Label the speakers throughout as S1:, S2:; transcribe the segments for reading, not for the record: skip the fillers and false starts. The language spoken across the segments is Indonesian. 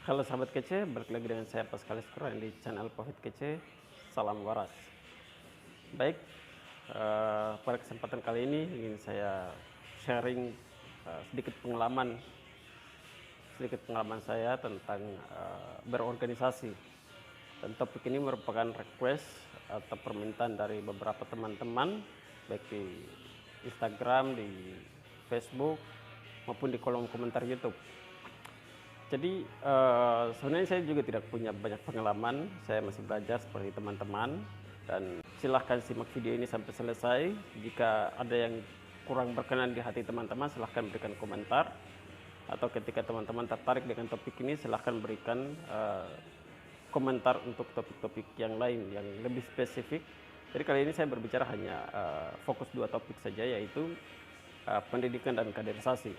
S1: Halo sahabat kece, balik lagi dengan saya Pascal Iskuran di channel Profit Kece. Salam waras. Baik, pada kesempatan kali ini ingin saya sharing sedikit pengalaman saya tentang berorganisasi. Dan topik ini merupakan request atau permintaan dari beberapa teman-teman, baik di Instagram, di Facebook, maupun di kolom komentar YouTube. Jadi sebenarnya saya juga tidak punya banyak pengalaman, saya masih belajar seperti teman-teman, dan silahkan simak video ini sampai selesai. Jika ada yang kurang berkenan di hati teman-teman, silahkan berikan komentar, atau ketika teman-teman tertarik dengan topik ini, silahkan berikan komentar untuk topik-topik yang lain yang lebih spesifik. Jadi kali ini saya berbicara hanya fokus dua topik saja, yaitu pendidikan dan kaderisasi.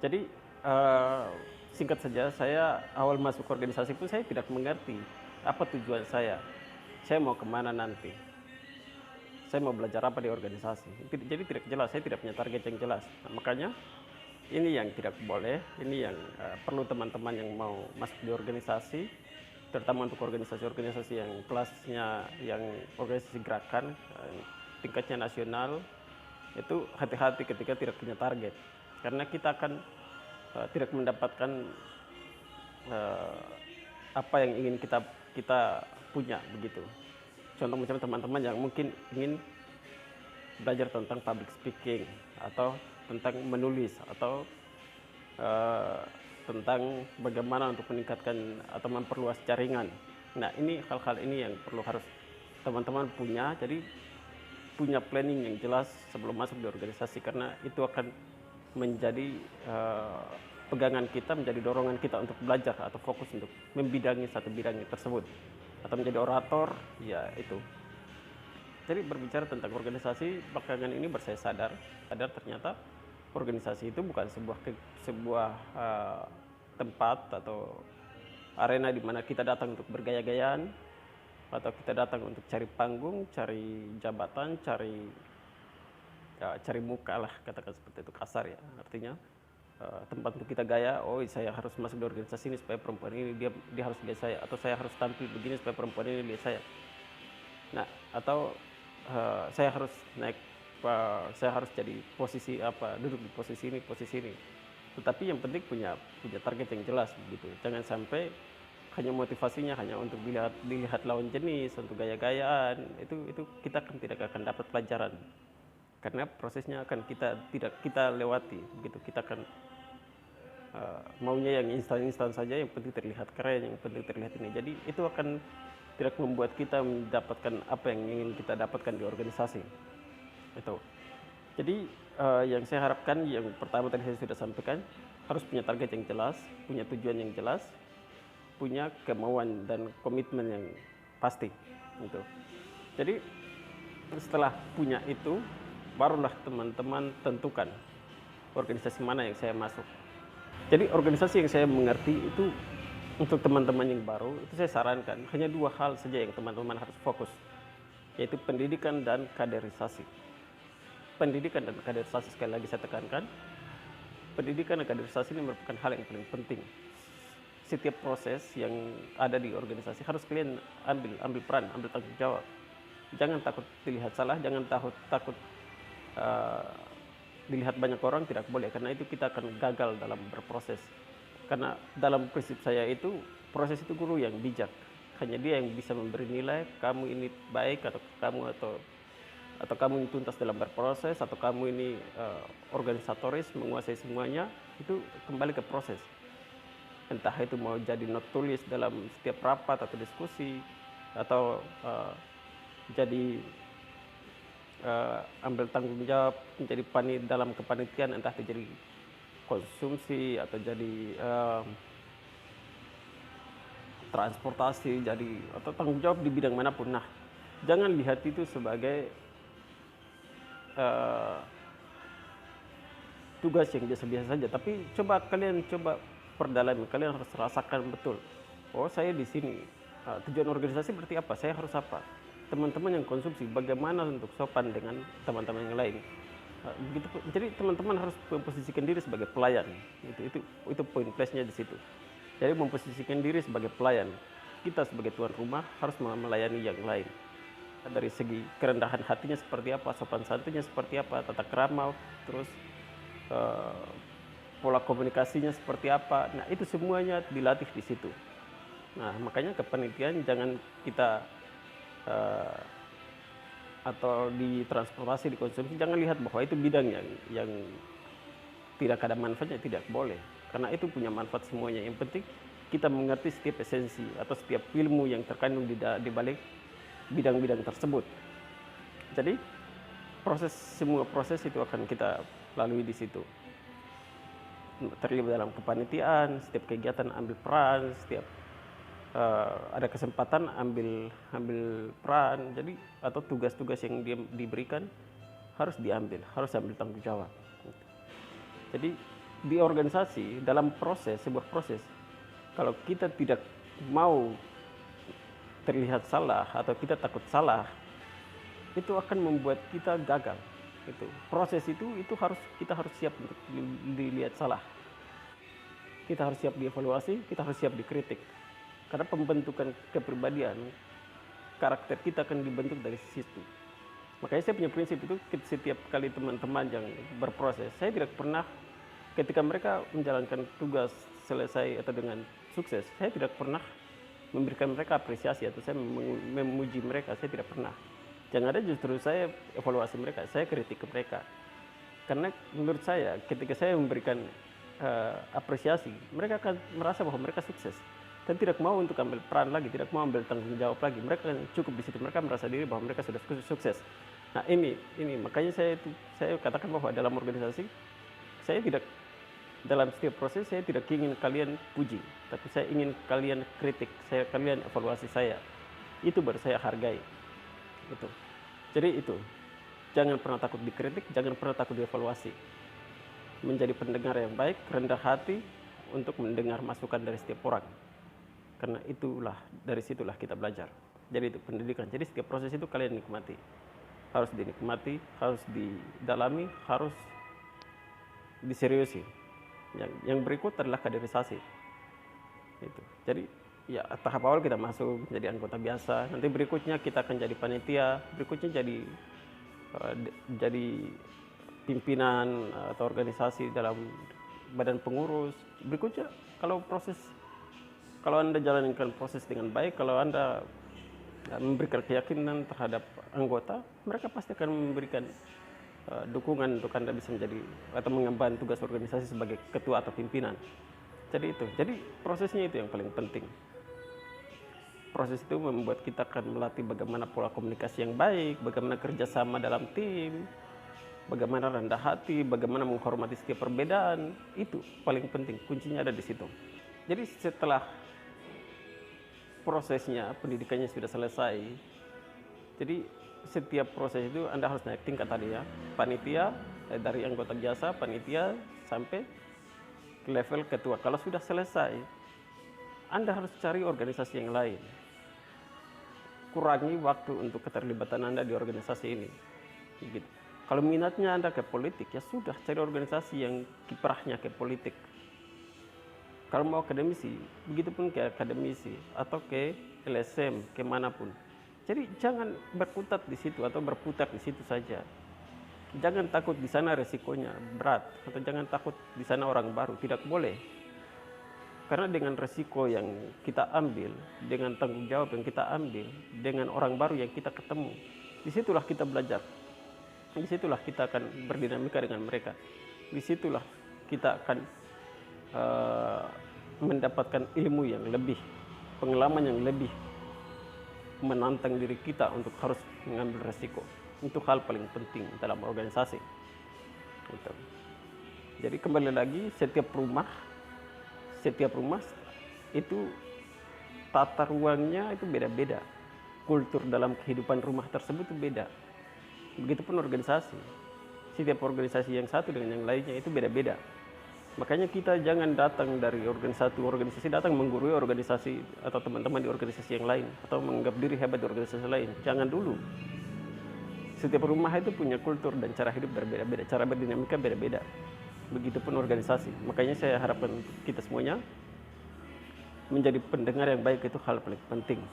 S1: Jadi singkat saja, saya awal masuk organisasi pun saya tidak mengerti apa tujuan saya. Saya mau kemana nanti? Saya mau belajar apa di organisasi? Jadi tidak jelas, saya tidak punya target yang jelas. Nah, makanya ini yang tidak boleh, ini yang perlu teman-teman yang mau masuk di organisasi, terutama untuk organisasi-organisasi yang kelasnya, yang organisasi gerakan, tingkatnya nasional, itu hati-hati ketika tidak punya target. Karena kita akan tidak mendapatkan apa yang ingin kita punya begitu. Contoh macam teman-teman yang mungkin ingin belajar tentang public speaking, atau tentang menulis, atau tentang bagaimana untuk meningkatkan atau memperluas jaringan. Nah, ini hal-hal ini yang perlu harus teman-teman punya. Jadi punya planning yang jelas sebelum masuk di organisasi, karena itu akan menjadi pegangan kita, menjadi dorongan kita untuk belajar atau fokus untuk membidangi satu bidang tersebut, atau menjadi orator, ya itu. Jadi berbicara tentang organisasi, belakangan ini saya sadar ternyata organisasi itu bukan sebuah tempat atau arena di mana kita datang untuk bergaya-gayaan, atau kita datang untuk cari panggung, cari jabatan, cari muka lah, katakan seperti itu, kasar ya. Artinya tempat untuk kita gaya, oh saya harus masuk di organisasi ini supaya perempuan ini dia harus lihat saya, atau saya harus tampil begini supaya perempuan ini lihat saya. Nah, atau saya harus naik, saya harus jadi posisi apa, duduk di posisi ini. Tetapi yang penting punya target yang jelas begitu. Jangan sampai hanya motivasinya hanya untuk dilihat lawan jenis, untuk gaya-gayaan, itu kita tidak akan dapat pelajaran. Karena prosesnya akan kita lewati begitu. Kita akan maunya yang instan saja, yang penting terlihat keren, yang penting terlihat ini. Jadi itu akan tidak membuat kita mendapatkan apa yang ingin kita dapatkan di organisasi itu. Jadi yang saya harapkan, yang pertama tadi saya sudah sampaikan, harus punya target yang jelas, punya tujuan yang jelas, punya kemauan dan komitmen yang pasti gitu. Jadi setelah punya itu, barulah teman-teman tentukan organisasi mana yang saya masuk. Jadi organisasi yang saya mengerti itu, untuk teman-teman yang baru, itu saya sarankan hanya dua hal saja yang teman-teman harus fokus, yaitu pendidikan dan kaderisasi. Pendidikan dan kaderisasi, sekali lagi saya tekankan, pendidikan dan kaderisasi ini merupakan hal yang paling penting. Setiap proses yang ada di organisasi harus kalian ambil peran, ambil tanggung jawab. Jangan takut dilihat salah, jangan takut dilihat banyak orang, tidak boleh, karena itu kita akan gagal dalam berproses. Karena dalam prinsip saya itu, proses itu guru yang bijak, hanya dia yang bisa memberi nilai kamu ini baik atau kamu ini tuntas dalam berproses, atau kamu ini organisatoris menguasai semuanya. Itu kembali ke proses, entah itu mau jadi not tulis dalam setiap rapat atau diskusi, atau jadi ambil tanggung jawab menjadi dalam kepanitiaan, entah itu jadi konsumsi atau jadi transportasi, atau tanggung jawab di bidang manapun. Nah, jangan lihat itu sebagai tugas yang biasa-biasa saja, tapi kalian coba perdalami, kalian harus rasakan betul, oh saya di sini Tujuan organisasi berarti apa? Saya harus apa? Teman-teman yang konsumsi, bagaimana untuk sopan dengan teman-teman yang lain. Begitu, jadi teman-teman harus memposisikan diri sebagai pelayan. Itu poin plusnya di situ. Jadi memposisikan diri sebagai pelayan. Kita sebagai tuan rumah harus melayani yang lain. Dari segi kerendahan hatinya seperti apa, sopan santunnya seperti apa, tata krama, terus pola komunikasinya seperti apa. Nah, itu semuanya dilatih di situ. Nah, makanya kepanitiaan jangan kita atau di transportasi, di konsumsi, jangan lihat bahwa itu bidang yang tidak ada manfaatnya, tidak boleh. Karena itu punya manfaat semuanya. Yang penting kita mengerti setiap esensi atau setiap ilmu yang terkandung di balik bidang-bidang tersebut. Jadi semua proses itu akan kita lalui di situ. Terlibat dalam kepanitiaan, setiap kegiatan ambil peran, setiap ada kesempatan ambil peran. Jadi atau tugas-tugas yang dia diberikan harus diambil, harus ambil tanggung jawab. Jadi di organisasi dalam sebuah proses, kalau kita tidak mau terlihat salah atau kita takut salah, itu akan membuat kita gagal. Itu proses itu kita harus siap untuk dilihat salah. Kita harus siap dievaluasi, kita harus siap dikritik. Karena pembentukan kepribadian, karakter kita akan dibentuk dari situ. Makanya saya punya prinsip itu, setiap kali teman-teman yang berproses, saya tidak pernah ketika mereka menjalankan tugas selesai atau dengan sukses, saya tidak pernah memberikan mereka apresiasi atau saya memuji mereka, saya tidak pernah. Yang ada justru saya evaluasi mereka, saya kritik ke mereka. Karena menurut saya ketika saya memberikan apresiasi, mereka akan merasa bahwa mereka sukses dan tidak mau untuk ambil peran lagi, tidak mau ambil tanggung jawab lagi. Mereka akan cukup di situ, mereka merasa diri bahwa mereka sudah sukses. Nah, ini makanya saya katakan bahwa dalam organisasi saya tidak, dalam setiap proses saya tidak ingin kalian puji, tapi saya ingin kalian kritik, kalian evaluasi saya. Itu baru saya hargai. Itu. Jadi itu, jangan pernah takut dikritik, jangan pernah takut dievaluasi. Menjadi pendengar yang baik, rendah hati untuk mendengar masukan dari setiap orang. Karena dari situlah kita belajar. Jadi itu pendidikan. Jadi setiap proses itu kalian nikmati. Harus dinikmati, harus didalami, harus diseriusi. Yang berikut adalah kaderisasi. Itu. Jadi ya tahap awal kita masuk menjadi anggota biasa, nanti berikutnya kita akan jadi panitia, berikutnya jadi pimpinan atau organisasi dalam badan pengurus. Berikutnya kalau Anda jalankan proses dengan baik, kalau Anda memberikan keyakinan terhadap anggota, mereka pasti akan memberikan dukungan untuk Anda bisa menjadi atau mengemban tugas organisasi sebagai ketua atau pimpinan. Jadi prosesnya itu yang paling penting. Proses itu membuat kita akan melatih bagaimana pola komunikasi yang baik, bagaimana kerjasama dalam tim, bagaimana rendah hati, bagaimana menghormati setiap perbedaan. Itu paling penting, kuncinya ada di situ. Jadi setelah prosesnya, pendidikannya sudah selesai, jadi setiap proses itu Anda harus naik tingkat tadi ya. Panitia, dari anggota biasa, panitia, sampai ke level ketua. Kalau sudah selesai, Anda harus cari organisasi yang lain. Kurangi waktu untuk keterlibatan Anda di organisasi ini. Gitu. Kalau minatnya Anda ke politik, ya sudah cari organisasi yang kiprahnya ke politik. Kalau mau akademisi, begitupun ke akademisi atau ke LSM, kemanapun. Jadi jangan berkutat di situ atau berputar di situ saja. Jangan takut di sana resikonya berat atau jangan takut di sana orang baru, tidak boleh. Karena dengan resiko yang kita ambil, dengan tanggung jawab yang kita ambil, dengan orang baru yang kita ketemu, disitulah kita belajar. Disitulah kita akan berdinamika dengan mereka. Disitulah kita akan mendapatkan ilmu yang lebih, pengalaman yang lebih, menantang diri kita untuk harus mengambil resiko. Itu hal paling penting dalam organisasi. Gitu. Jadi kembali lagi, setiap rumah itu tata ruangnya itu beda-beda. Kultur dalam kehidupan rumah tersebut itu beda. Begitupun organisasi. Setiap organisasi yang satu dengan yang lainnya itu beda-beda. Makanya kita jangan datang dari organisasi datang menggurui organisasi atau teman-teman di organisasi yang lain atau menganggap diri hebat di organisasi lain. Jangan dulu. Setiap rumah itu punya kultur dan cara hidup berbeda-beda, cara berdinamika beda-beda. Begitupun organisasi. Makanya saya harapkan kita semuanya menjadi pendengar yang baik, itu hal paling penting.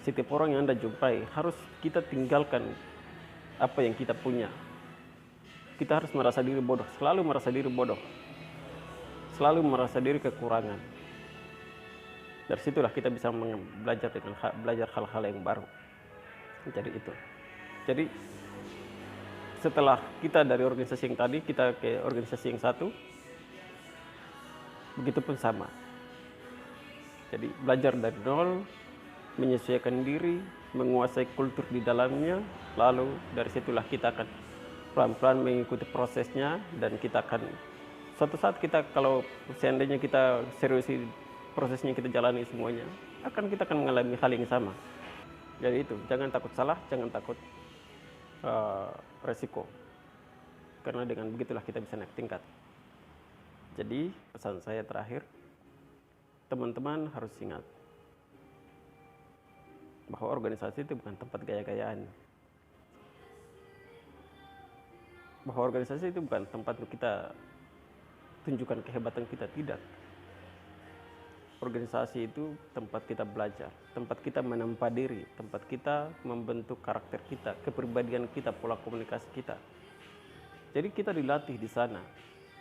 S1: Setiap orang yang Anda jumpai harus kita tinggalkan apa yang kita punya. Kita harus merasa diri bodoh, selalu merasa diri bodoh, selalu merasa diri kekurangan. Dari situlah kita bisa belajar hal-hal yang baru. Jadi itu. Jadi setelah kita dari organisasi yang tadi, kita ke organisasi yang satu, begitupun sama. Jadi belajar dari nol, menyesuaikan diri, menguasai kultur di dalamnya, lalu dari situlah kita akan pelan-pelan mengikuti prosesnya, dan kita akan suatu saat kita, kalau seandainya kita seriusi prosesnya, kita jalani semuanya, kita akan mengalami hal yang sama. Jadi itu, jangan takut salah, jangan takut resiko, karena dengan begitulah kita bisa naik tingkat. Jadi pesan saya terakhir, teman-teman harus ingat bahwa organisasi itu bukan tempat gaya-gayaan. Bahwa organisasi itu bukan tempat untuk kita tunjukkan kehebatan kita, tidak. Organisasi itu tempat kita belajar, tempat kita menempa diri, tempat kita membentuk karakter kita, kepribadian kita, pola komunikasi kita. Jadi kita dilatih di sana,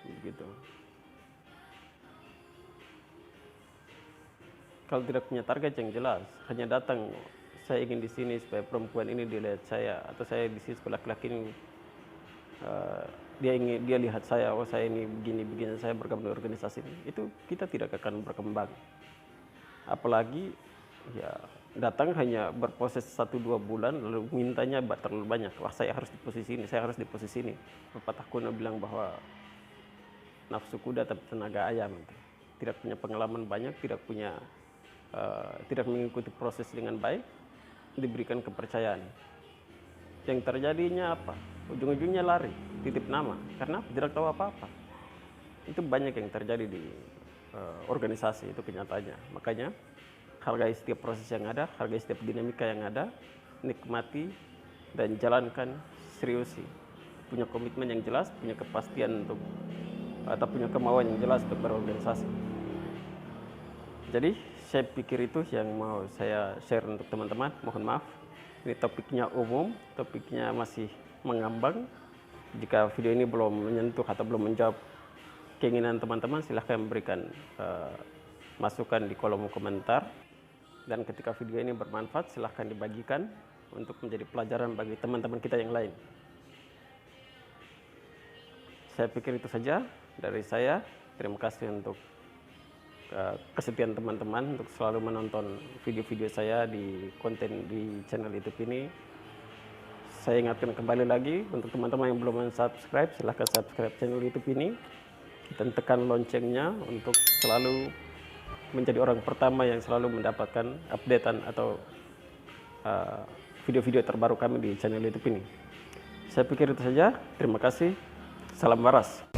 S1: begitu. Kalau tidak punya target yang jelas, hanya datang, saya ingin di sini supaya perempuan ini dilihat saya, atau saya di sini supaya laki-laki ini dia lihat saya, oh saya ini begini, saya bergabung di organisasi ini, itu kita tidak akan berkembang. Apalagi ya datang hanya berproses 1-2 bulan lalu mintanya terlalu banyak, wah saya harus di posisi ini, saya harus di posisi ini. Pepatah kuno bilang bahwa nafsu kuda tapi tenaga ayam. Tidak punya pengalaman banyak, tidak mengikuti proses dengan baik, diberikan kepercayaan. Yang terjadinya apa? Ujung-ujungnya lari, titip nama, karena tidak tahu apa-apa. Itu banyak yang terjadi di organisasi, itu kenyataannya. Makanya hargai setiap proses yang ada, hargai setiap dinamika yang ada, nikmati dan jalankan, seriusi. Punya komitmen yang jelas, punya kepastian untuk, atau punya kemauan yang jelas untuk berorganisasi. Jadi saya pikir itu yang mau saya share untuk teman-teman. Mohon maaf, ini topiknya umum, topiknya masih mengambang. Jika video ini belum menyentuh atau belum menjawab keinginan teman-teman, silahkan berikan masukan di kolom komentar. Dan ketika video ini bermanfaat, silahkan dibagikan untuk menjadi pelajaran bagi teman-teman kita yang lain. Saya pikir itu saja dari saya. Terima kasih untuk kesetiaan teman-teman untuk selalu menonton video-video saya di konten di channel YouTube ini. Saya ingatkan kembali lagi untuk teman-teman yang belum subscribe, silahkan subscribe channel YouTube ini dan tekan loncengnya untuk selalu menjadi orang pertama yang selalu mendapatkan updatean atau video-video terbaru kami di channel YouTube ini. Saya pikir itu saja. Terima kasih. Salam waras.